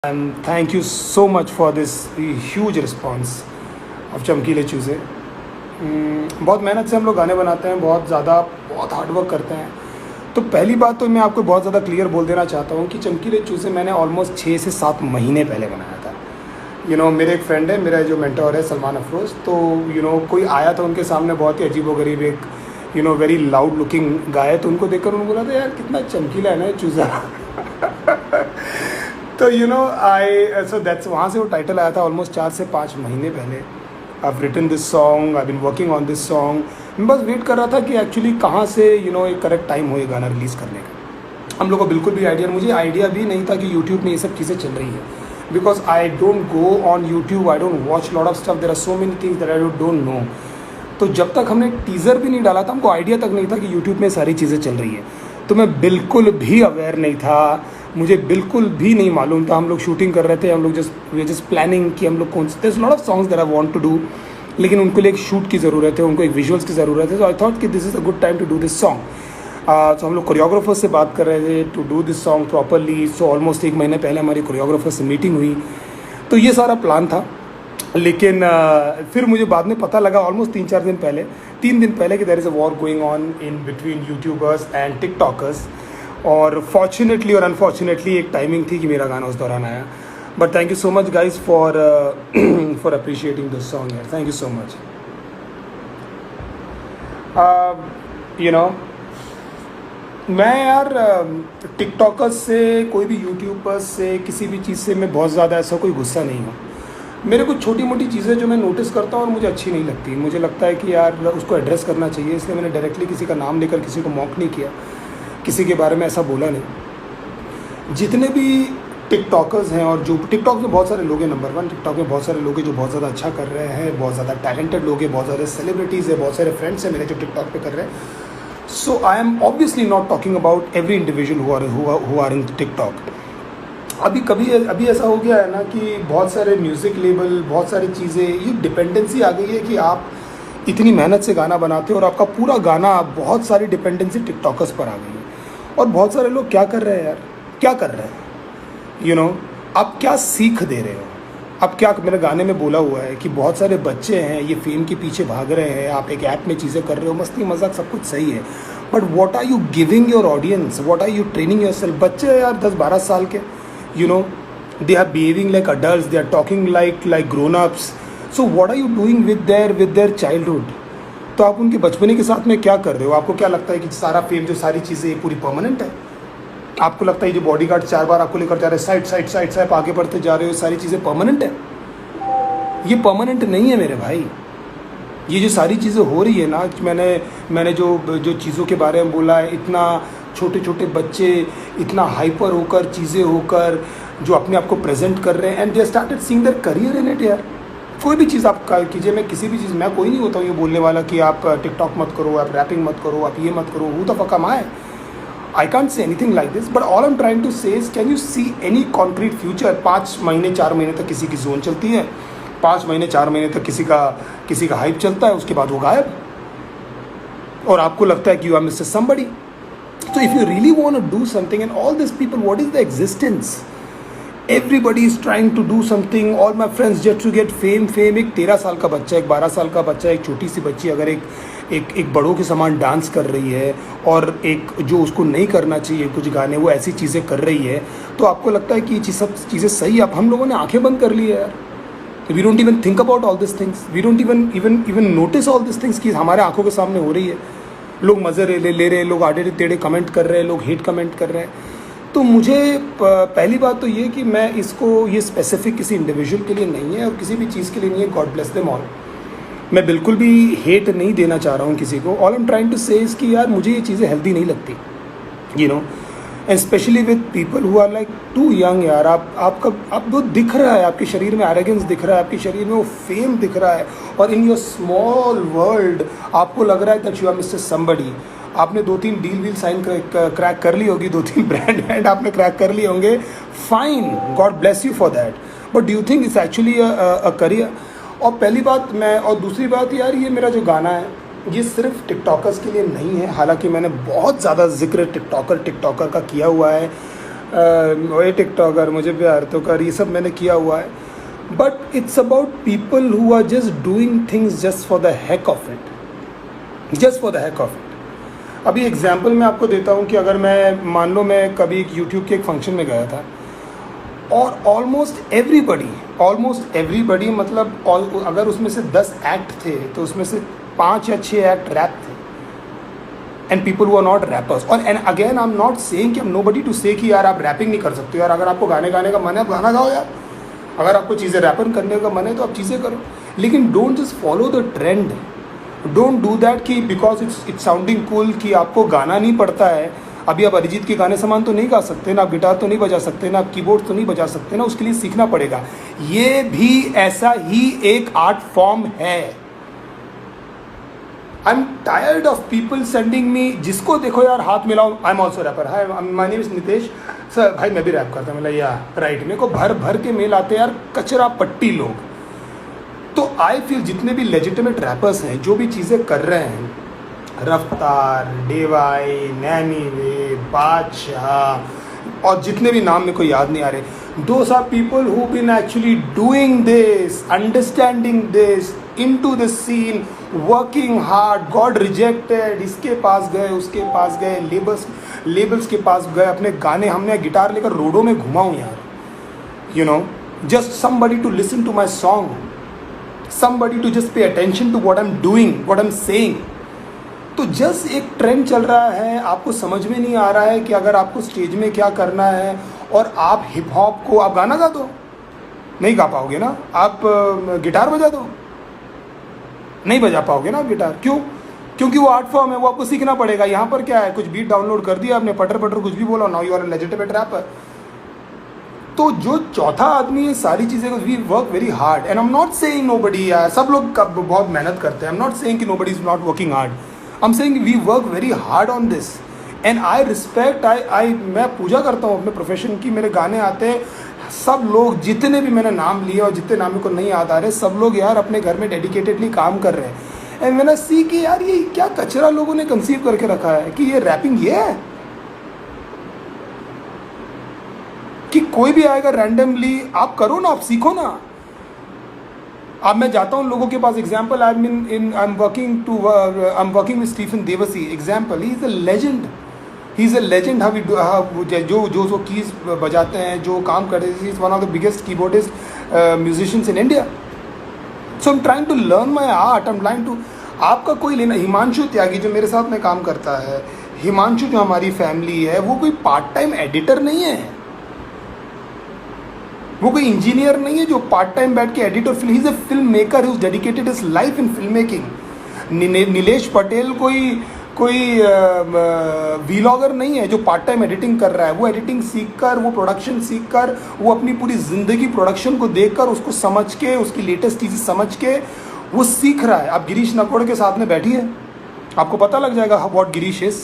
And thank you so much for this huge response of चमकीले चूज़े। बहुत मेहनत से हम लोग गाने बनाते हैं, बहुत ज़्यादा बहुत हार्ड वर्क करते हैं। तो पहली बात तो मैं आपको बहुत ज़्यादा क्लियर बोल देना चाहता हूँ कि चमकीले चूज़े मैंने ऑलमोस्ट 6 से 7 महीने पहले बनाया था। मेरे एक फ्रेंड है, मेरा जो मेंटोर है सलमान अफरोज़, तो कोई आया था उनके सामने, बहुत ही अजीबोगरीब एक वेरी लाउड लुकिंग गाय, तो उनको देखकर उन्होंने बोला था यार कितना चमकीला है ना ये चूज़ा। तो सो दैट्स वहाँ से वो टाइटल आया था ऑलमोस्ट 4 से 5 महीने पहले। I've written this song, I've been working on this song। मैं बस वेट कर रहा था कि एक्चुअली कहाँ से एक करेक्ट टाइम हो ये गाना रिलीज़ करने का। हम लोग को बिल्कुल भी आइडिया, मुझे आइडिया भी नहीं था कि यूट्यूब में ये सब चीज़ें चल रही है, because I don't go on YouTube, I don't watch lot of stuff, there are so many things that I don't know. तो जब तक हमने टीज़र भी नहीं डाला था, हमको आइडिया तक नहीं था कि यूट्यूब में सारी चीज़ें चल रही है। तो मैं बिल्कुल भी अवेयर नहीं था, मुझे बिल्कुल भी नहीं मालूम था। हम लोग शूटिंग कर रहे थे, हम लोग जस्ट प्लानिंग कि हम लोग कौन से, lot of songs that I want to do, लेकिन उनको लिए एक शूट की ज़रूरत है, उनको एक विजुअल्स की ज़रूरत है। तो आई थॉट कि this is a good time to do this song. तो हम लोग कोरियोग्राफर से बात कर रहे थे to do this song properly. So almost 1 महीने पहले हमारी कोरियोग्राफर से मीटिंग हुई, तो ये सारा प्लान था। लेकिन फिर मुझे बाद में पता लगा ऑलमोस्ट 3 दिन पहले कि there is a war going on in between YouTubers and TikTokers. और फॉर्चुनेटली और अनफॉर्चुनेटली एक टाइमिंग थी कि मेरा गाना उस दौरान आया। But thank you so much guys for for appreciating this song यार, थैंक यू सो मच। मैं यार टिकटॉकर्स से, कोई भी यूट्यूबर्स से, किसी भी चीज़ से मैं बहुत ज़्यादा ऐसा कोई गुस्सा नहीं हूँ। मेरे कुछ छोटी मोटी चीज़ें जो मैं नोटिस करता हूँ और मुझे अच्छी नहीं लगती, मुझे लगता है कि यार उसको एड्रेस करना चाहिए, इसलिए मैंने डायरेक्टली किसी का नाम लेकर किसी को मॉक नहीं किया, किसी के बारे में ऐसा बोला नहीं। जितने भी टिकटॉकर्स हैं, और जो टिकटॉक में बहुत सारे लोग हैं, नंबर 1 टिकटॉक में बहुत सारे लोग हैं जो बहुत ज़्यादा अच्छा कर रहे हैं, बहुत ज़्यादा टैलेंटेड लोग हैं, बहुत सारे सेलिब्रिटीज़ हैं, बहुत सारे फ्रेंड्स हैं मेरे जो टिकटॉक पे कर रहे हैं। So I am obviously not talking about every individual who are in TikTok. अभी ऐसा हो गया है ना कि बहुत सारे म्यूज़िक लेबल, बहुत सारी चीज़ें, ये डिपेंडेंसी आ गई है कि आप इतनी मेहनत से गाना बनाते हो और आपका पूरा गाना, बहुत सारी डिपेंडेंसी टिकटॉकर्स पर आ गई है। और बहुत सारे लोग क्या कर रहे हैं यार, क्या कर रहे हैं, आप क्या सीख दे रहे हो, आप क्या, मेरे गाने में बोला हुआ है कि बहुत सारे बच्चे हैं ये फेम के पीछे भाग रहे हैं, आप एक ऐप में चीज़ें कर रहे हो, मस्ती मजाक सब कुछ सही है, but what are you giving your audience, what are you training yourself. बच्चे हैं यार 10-12 साल के, they are behaving like adults, they are talking like grown ups, so what are you doing with their childhood। तो आप उनके बचपने के साथ में क्या कर रहे हो। आपको क्या लगता है कि सारा फेम, जो सारी चीज़ें पूरी परमानेंट है? आपको लगता है जो बॉडीगार्ड 4 बार आपको लेकर जा रहे हैं साइड आप आगे बढ़ते जा रहे हो, सारी चीज़ें परमानेंट है? ये परमानेंट नहीं है मेरे भाई। ये जो सारी चीज़ें हो रही है ना, मैंने जो चीज़ों के बारे में बोला है, इतना छोटे छोटे बच्चे इतना हाइपर होकर, चीज़ें होकर, जो अपने आप को प्रेजेंट कर रहे हैं, and they started seeing their career in it. यार कोई भी चीज़ आप कीजिए, मैं किसी भी चीज़, मैं कोई नहीं होता हूँ ये बोलने वाला कि आप टिकटॉक मत करो, आप रैपिंग मत करो, आप ये मत करो, who the fuck am I can't say anything like this, but all I am trying to say is, can you see any concrete future. 5 महीने 4 महीने तक किसी की जोन चलती है, 5 महीने 4 महीने तक किसी का हाइप चलता है, उसके बाद वो गायब, और आपको लगता है कि you are mister somebody. So if you really want to do something, and all these people, what is the existence? Everybody is trying to do something, all my friends just to get fame। एक 13 साल का बच्चा, एक 12 साल का बच्चा, एक छोटी सी बच्ची अगर एक बड़ों के समान डांस कर रही है, और एक जो उसको नहीं करना चाहिए कुछ गाने, वो ऐसी चीज़ें कर रही है, तो आपको लगता है कि ये सब चीज़ें सही है। हम लोगों ने आंखें बंद कर ली है यार। We don't even think about all this things, we don't even notice all this things कि हमारे आंखों के सामने हो रही है। लोग मज़े ले रहे हैं, लोग आड़े टेढ़े कमेंट कर रहे हैं, लोग हेट कमेंट कर रहे हैं। तो मुझे पहली बात तो ये कि मैं ये स्पेसिफिक किसी इंडिविजुअल के लिए नहीं है और किसी भी चीज़ के लिए नहीं है, गॉड ब्लेस देम ऑल। मैं बिल्कुल भी हेट नहीं देना चाह रहा हूँ किसी को। All I am trying to say is कि यार मुझे ये चीज़ें हेल्दी नहीं लगती, and specially with people who are like too young. यार आप वो दिख रहा है, आपके शरीर में एरोगेंस दिख रहा है, आपके शरीर में वो फेम दिख रहा है, और इन योर स्मॉल वर्ल्ड आपको लग रहा है that you are mister somebody. आपने 2-3 डील साइन क्रैक कर ली होगी, 2-3 ब्रांड आपने क्रैक कर लिए होंगे, fine, God bless you for that, but do you think it's actually a career? और पहली बात और दूसरी बात यार, ये मेरा जो गाना है ये सिर्फ टिकटॉकर्स के लिए नहीं है, हालांकि मैंने बहुत ज़्यादा जिक्र टिकटॉकर का किया हुआ है, ओए टिकटॉकर मुझे प्यार तो कर, ये सब मैंने किया हुआ है. But it's about people who are just doing things just for the heck of it, just for the heck of it. अभी एग्जाम्पल मैं आपको देता हूँ कि अगर मैं मान लो मैं कभी एक यूट्यूब के एक फंक्शन में गया था और ऑलमोस्ट एवरीबडी मतलब अगर उसमें से 10 एक्ट थे तो उसमें से 5 या 6 एक्ट रैप थे. And people who are not rappers. और and again I am not saying कि नोबडी टू से कि यार आप रैपिंग नहीं कर सकते हो यार. अगर आपको गाने गाने का मन है आप गाना गाओ यार. अगर आपको चीज़ें रैपर करने का मन है तो आप चीज़ें करो. लेकिन don't just follow the trend. Don't do that कि बिकॉज इट्स साउंडिंग कूल कि आपको गाना नहीं पड़ता है. अभी आप अरिजीत के गाने समान तो नहीं गा सकते ना, आप गिटार तो नहीं बजा सकते ना, आप कीबोर्ड तो नहीं बजा सकते ना, उसके लिए सीखना पड़ेगा. ये भी ऐसा ही एक आर्ट फॉर्म है. I am tired of people sending me, जिसको देखो यार हाथ मिलाओ, I am also rapper, hi my name is Nitesh sir, भाई मैं भी रैप करता हूँ. मतलब या राइट, मेरे को भर भर के मेल आते हैं यार, कचरा पट्टी लोग. तो आई फील जितने भी लेजिटिमेट रैपर्स हैं जो भी चीज़ें कर रहे हैं, रफ्तार, डेवाई, नैनी वे, बादशाह और जितने भी नाम मेरे को याद नहीं आ रहे, those are people who been actually doing this, understanding this, into the scene, working hard, got rejected. इसके पास गए, उसके पास गए, लेबल्स के पास गए, अपने गाने, हमने गिटार लेकर रोडों में घुमा हूँ यार. You know, just somebody to listen to my song, somebody to just pay attention to what I'm doing, what I'm saying. तो जस्ट एक ट्रेंड चल रहा है, आपको समझ में नहीं आ रहा है कि अगर आपको स्टेज में क्या करना है और आप हिप हॉप को, आप गाना गा दो, नहीं गा पाओगे ना. आप गिटार बजा दो, नहीं बजा पाओगे ना आप गिटार. क्यों? क्योंकि वो आर्ट फॉर्म है, वो आपको सीखना पड़ेगा. यहाँ पर क्या है, कुछ बीट डाउनलोड कर दिया आपने, पटर पटर कुछ भी बोला, now you are a legitimate rapper. तो जो चौथा आदमी है सारी चीज़ें, we work very hard. And I am not saying nobody, सब लोग बहुत मेहनत करते हैं. आई एम नॉट सेइंग कि nobody is not working hard. I am saying we work very hard on this. And I respect, मैं पूजा करता हूँ अपने प्रोफेशन की. मेरे गाने आते हैं, सब लोग जितने भी मैंने नाम लिए और जितने नाम को नहीं याद आ रहे, सब लोग यार अपने घर में डेडिकेटेडली काम कर रहे हैं. एंड मैंने सी कि यार ये क्या कचरा लोगों ने कंसीव करके रखा है कि ये रैपिंग ये है कि कोई भी आएगा रैंडमली, आप करो ना, आप सीखो ना. अब मैं जाता हूँ लोगों के पास. Example, I am working with Stephen Devassy. Example, he is a legend. He is a legend. जो कीज बजाते हैं, जो काम करते हैं, is one of the biggest keyboardist musicians in India. So I am trying to learn my art. I am trying to, आपका कोई लेना, हिमांशु त्यागी जो मेरे साथ में काम करता है, हिमांशु जो हमारी फैमिली है, वो कोई पार्ट टाइम एडिटर नहीं है, वो कोई इंजीनियर नहीं है जो पार्ट टाइम बैठ के एडिट और film. He is a film maker who is dedicated his life in film making. Nilesh Patel कोई व्लॉगर नहीं है जो पार्ट टाइम एडिटिंग कर रहा है. वो एडिटिंग सीख कर, वो प्रोडक्शन सीख कर, वो अपनी पूरी ज़िंदगी प्रोडक्शन को देख कर, उसको समझ के, उसकी लेटेस्ट चीज़ें समझ के वो सीख रहा है. आप गिरीश नकोड़ के साथ में बैठिए, आपको पता लग जाएगा व्हाट गिरीश इज.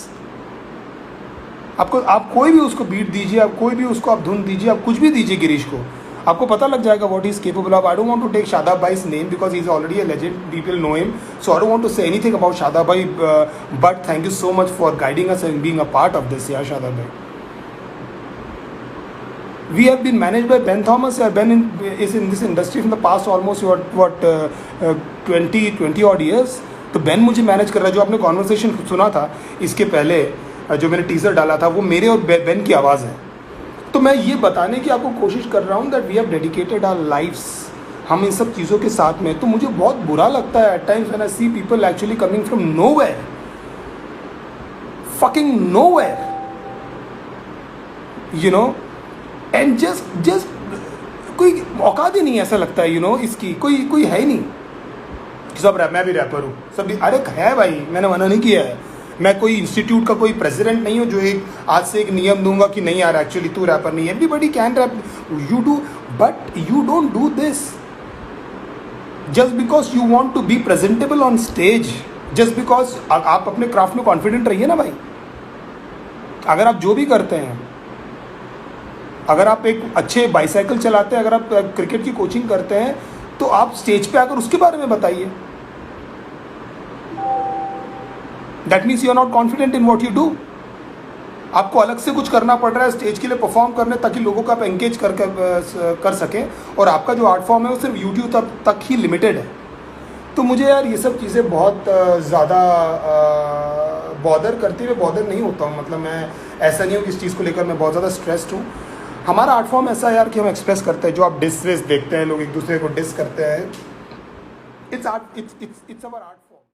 आप कोई भी उसको बीट दीजिए, आप कोई भी उसको आप धुन दीजिए, आप कुछ भी दीजिए गिरीश को, आपको पता लग जाएगा what is capable of. I don't want to take Shadab भाई's name because he is already a legend, people know him, so I don't want to say anything about Shadab भाई, but thank you so much for guiding us and being a part of this. यार शादाब भाई, we have been managed by Ben Thomas. Ben is in this industry from the past almost 20 odd years. तो Ben मुझे manage कर रहा है. जो आपने conversation सुना था इसके पहले, जो मैंने टीजर डाला था, वो मेरे और Ben की आवाज़ है. तो मैं ये बताने की आपको कोशिश कर रहा हूँ that we have dedicated our lifes, हम इन सब चीज़ों के साथ में. तो मुझे बहुत बुरा लगता है at times when I see people actually coming from nowhere, fucking nowhere, you know, and just कोई औकात ही नहीं, ऐसा लगता है, यू नो, इसकी कोई है ही नहीं. सब मैं भी रैपर हूँ, सब भी, अरे है भाई, मैंने मना नहीं किया है. मैं कोई इंस्टीट्यूट का कोई प्रेसिडेंट नहीं हूँ जो एक आज से एक नियम दूंगा कि नहीं यार एक्चुअली तू रैपर नहीं है. Everybody can rap, you do, but you don't do this just because you want to be presentable on stage. Just because आप अपने क्राफ्ट में कॉन्फिडेंट रहिए ना भाई. अगर आप जो भी करते हैं, अगर आप एक अच्छे बाईसाइकिल चलाते हैं, अगर आप क्रिकेट की कोचिंग करते हैं, तो आप स्टेज पे आकर उसके बारे में बताइए. That means you are not confident in what you do. आपको अलग से कुछ करना पड़ रहा है स्टेज के लिए परफॉर्म करने, ताकि लोगों को आप एंगेज कर सकें, और आपका जो आर्ट फॉर्म है वो सिर्फ यूट्यूब तक ही लिमिटेड है। तो मुझे यार ये सब चीज़ें बहुत ज़्यादा बॉदर करती है। बॉदर नहीं होता हूँ, मतलब मैं ऐसा नहीं हूँ कि इस चीज़ को लेकर मैं बहुत ज़्यादा स्ट्रेस्ड हूँ। हमारा आर्ट फॉर्म ऐसा है यार कि हम एक्सप्रेस करते हैं, जो आप डिस रेस देखते हैं, लोग एक दूसरे को डिस करते हैं, it's art, it's our art.